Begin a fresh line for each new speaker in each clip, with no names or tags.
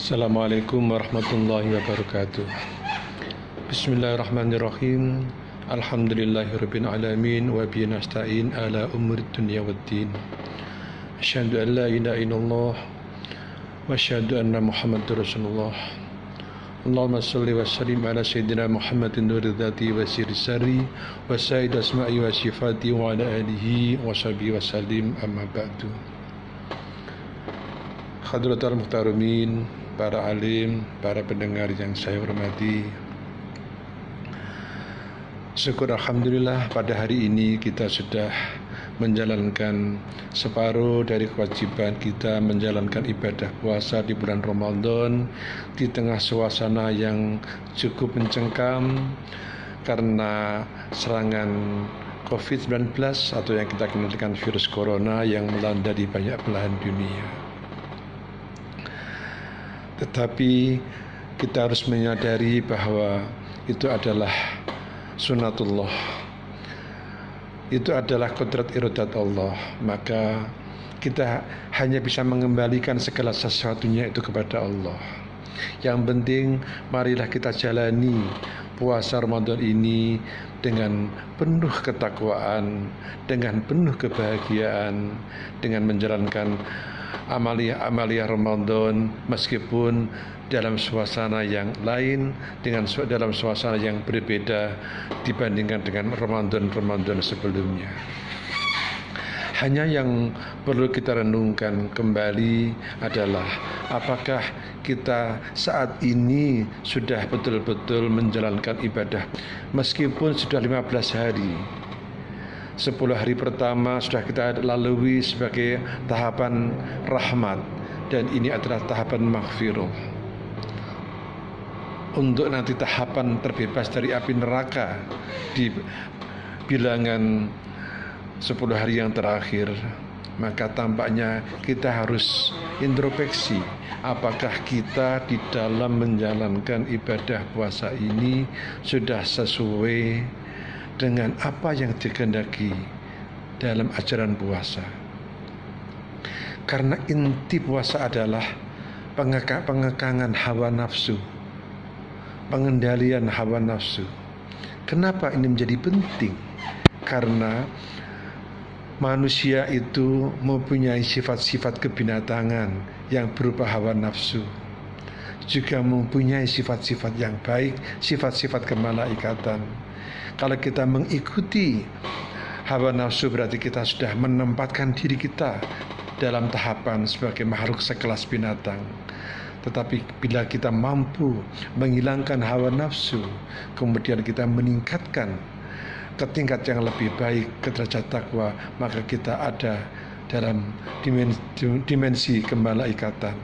Assalamualaikum warahmatullahi wabarakatuh. Bismillahirrahmanirrahim. Alhamdulillahirabbil alamin wa bihi nasta'in ala umuri dunya waddin. Asyhadu an la ilaha illallah wa asyhadu anna Muhammadar Rasulullah. Allahumma shalli wa sallim ala sayyidina Muhammadin nuril dzati wa sirri sari wa sayyid asma'i wa sifati wa ala alihi wa sahbihi wa sallim, amma ba'du. Hadratul muhtarumin, para alim, para pendengar yang saya hormati, syukur alhamdulillah pada hari ini kita sudah menjalankan separuh dari kewajiban kita menjalankan ibadah puasa di bulan Ramadan di tengah suasana yang cukup mencengkam karena serangan COVID-19 atau yang kita kenal dengan virus corona yang melanda di banyak belahan dunia. Tetapi kita harus menyadari bahwa itu adalah sunatullah, itu adalah kodrat iradat Allah. Maka kita hanya bisa mengembalikan segala sesuatunya itu kepada Allah. Yang penting marilah kita jalani puasa Ramadan ini dengan penuh ketakwaan, dengan penuh kebahagiaan, dengan menjalankan amalia Ramadan meskipun dalam suasana yang lain, dalam suasana yang berbeda dibandingkan dengan Ramadan sebelumnya. Hanya yang perlu kita renungkan kembali adalah apakah kita saat ini sudah betul-betul menjalankan ibadah meskipun sudah 15 hari. 10 hari pertama sudah kita lalui sebagai tahapan rahmat, dan ini adalah tahapan maghfirah. Untuk nanti tahapan terbebas dari api neraka di bilangan 10 hari yang terakhir, maka tampaknya kita harus introspeksi apakah kita di dalam menjalankan ibadah puasa ini sudah sesuai dengan apa yang dikehendaki dalam ajaran puasa. Karena inti puasa adalah pengekangan hawa nafsu, pengendalian hawa nafsu. Kenapa ini menjadi penting? Karena manusia itu mempunyai sifat-sifat kebinatangan yang berupa hawa nafsu, juga mempunyai sifat-sifat yang baik, sifat-sifat kemalaikatan. Kalau kita mengikuti hawa nafsu, berarti kita sudah menempatkan diri kita dalam tahapan sebagai makhluk sekelas binatang. Tetapi bila kita mampu menghilangkan hawa nafsu, kemudian kita meningkatkan ke tingkat yang lebih baik, ke derajat takwa, maka kita ada dalam dimensi kemalaikatan.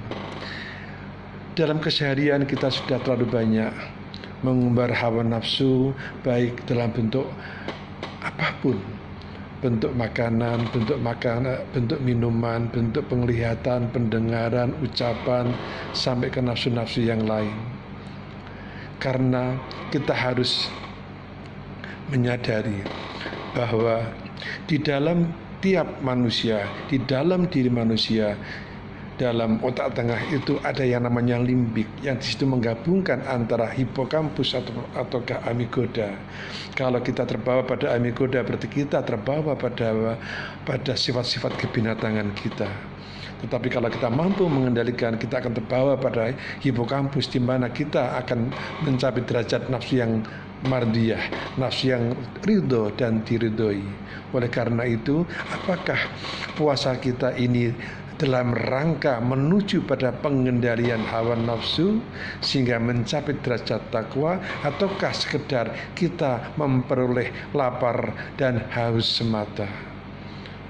Dalam keseharian kita sudah terlalu banyak mengumbar hawa nafsu, baik dalam bentuk apapun, bentuk makanan, bentuk minuman, bentuk penglihatan, pendengaran, ucapan, sampai ke nafsu-nafsu yang lain. Karena kita harus menyadari bahwa di dalam tiap manusia, di dalam diri manusia, dalam otak tengah itu ada yang namanya limbik, yang di situ menggabungkan antara hipokampus ataukah amigdala. Kalau kita terbawa pada amigdala, berarti kita terbawa pada sifat-sifat kebinatangan kita. Tetapi kalau kita mampu mengendalikan, kita akan terbawa pada hipokampus, di mana kita akan mencapai derajat nafsu yang mardiyah, nafsu yang ridho dan diridhoi. Oleh karena itu, apakah puasa kita ini dalam rangka menuju pada pengendalian hawa nafsu sehingga mencapai derajat takwa, ataukah sekedar kita memperoleh lapar dan haus semata?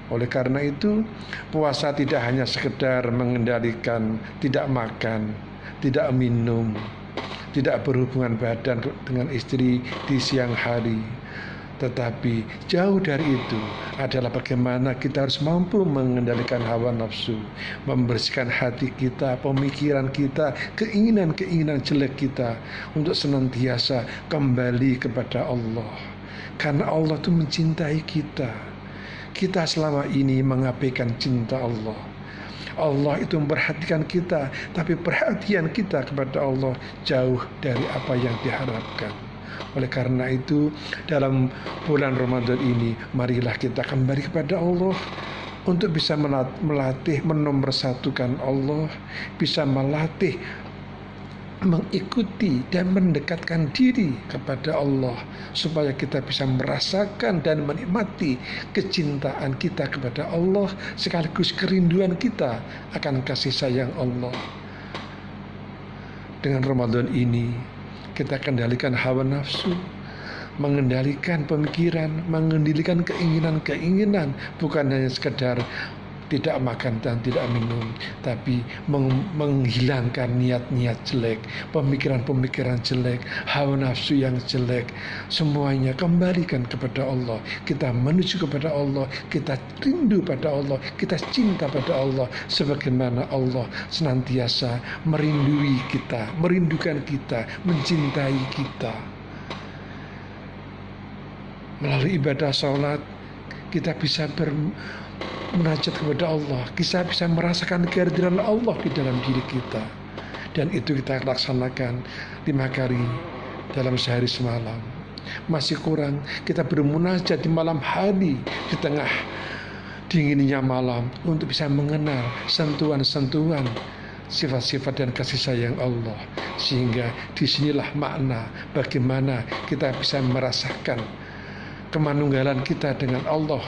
Oleh karena itu, puasa tidak hanya sekedar mengendalikan tidak makan, tidak minum, tidak berhubungan badan dengan istri di siang hari, tetapi jauh dari itu adalah bagaimana kita harus mampu mengendalikan hawa nafsu, membersihkan hati kita, pemikiran kita, keinginan-keinginan jelek kita untuk senantiasa kembali kepada Allah. Karena Allah itu mencintai kita. Kita selama ini mengabaikan cinta Allah. Allah itu memperhatikan kita, tapi perhatian kita kepada Allah jauh dari apa yang diharapkan. Oleh karena itu, dalam bulan Ramadan ini, marilah kita kembali kepada Allah untuk bisa melatih menomorsatukan Allah, bisa melatih mengikuti dan mendekatkan diri kepada Allah, supaya kita bisa merasakan dan menikmati kecintaan kita kepada Allah sekaligus kerinduan kita akan kasih sayang Allah. Dengan Ramadan ini kita kendalikan hawa nafsu, mengendalikan pemikiran, mengendalikan keinginan-keinginan, bukan hanya sekedar tidak makan dan tidak minum, tapi menghilangkan niat-niat jelek, pemikiran-pemikiran jelek, hawa nafsu yang jelek, semuanya kembalikan kepada Allah. Kita menuju kepada Allah, kita rindu pada Allah, kita cinta pada Allah, sebagaimana Allah senantiasa merindui kita, merindukan kita, mencintai kita. Melalui ibadah sholat, kita bisa munajat kepada Allah, kita bisa merasakan kehadiran Allah di dalam diri kita, dan itu kita laksanakan 5 kali dalam sehari semalam. Masih kurang, kita bermunajat di malam hari, di tengah dinginnya malam, untuk bisa mengenal sentuhan-sentuhan sifat-sifat dan kasih sayang Allah, sehingga disinilah makna bagaimana kita bisa merasakan kemanunggalan kita dengan Allah.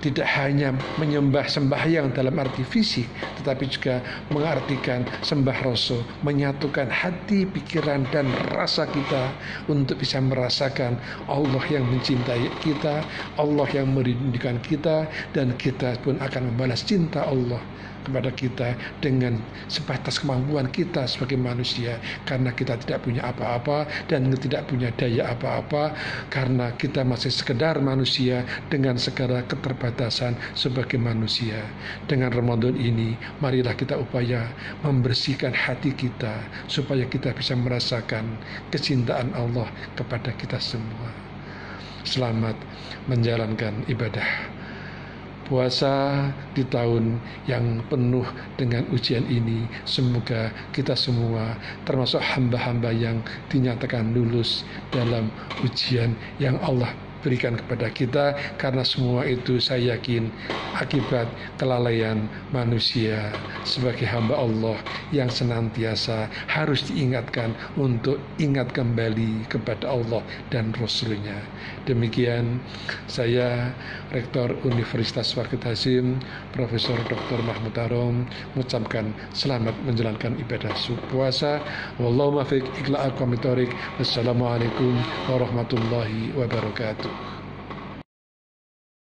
Tidak hanya menyembah sembahyang dalam arti fisik, tetapi juga mengartikan sembah rasa, menyatukan hati, pikiran, dan rasa kita untuk bisa merasakan Allah yang mencintai kita, Allah yang merindukan kita, dan kita pun akan membalas cinta Allah kepada kita dengan sebatas kemampuan kita sebagai manusia, karena kita tidak punya apa-apa dan tidak punya daya apa-apa, karena kita masih sekedar manusia dengan segala keterbatasan sebagai manusia. Dengan Ramadan ini, marilah kita upaya membersihkan hati kita supaya kita bisa merasakan kecintaan Allah kepada kita semua. Selamat menjalankan ibadah puasa di tahun yang penuh dengan ujian ini. Semoga kita semua termasuk hamba-hamba yang dinyatakan lulus dalam ujian yang Allah berikan kepada kita, karena semua itu saya yakin akibat kelalaian manusia sebagai hamba Allah yang senantiasa harus diingatkan untuk ingat kembali kepada Allah dan Rasul-Nya. Demikian saya, Rektor Universitas Wahid Hasim, Profesor Dr. Mahmud Harom, mengucapkan selamat menjalankan ibadah puasa. Wallahu muwaffiq ila aqwamit thoriq. Wassalamualaikum warahmatullahi wabarakatuh.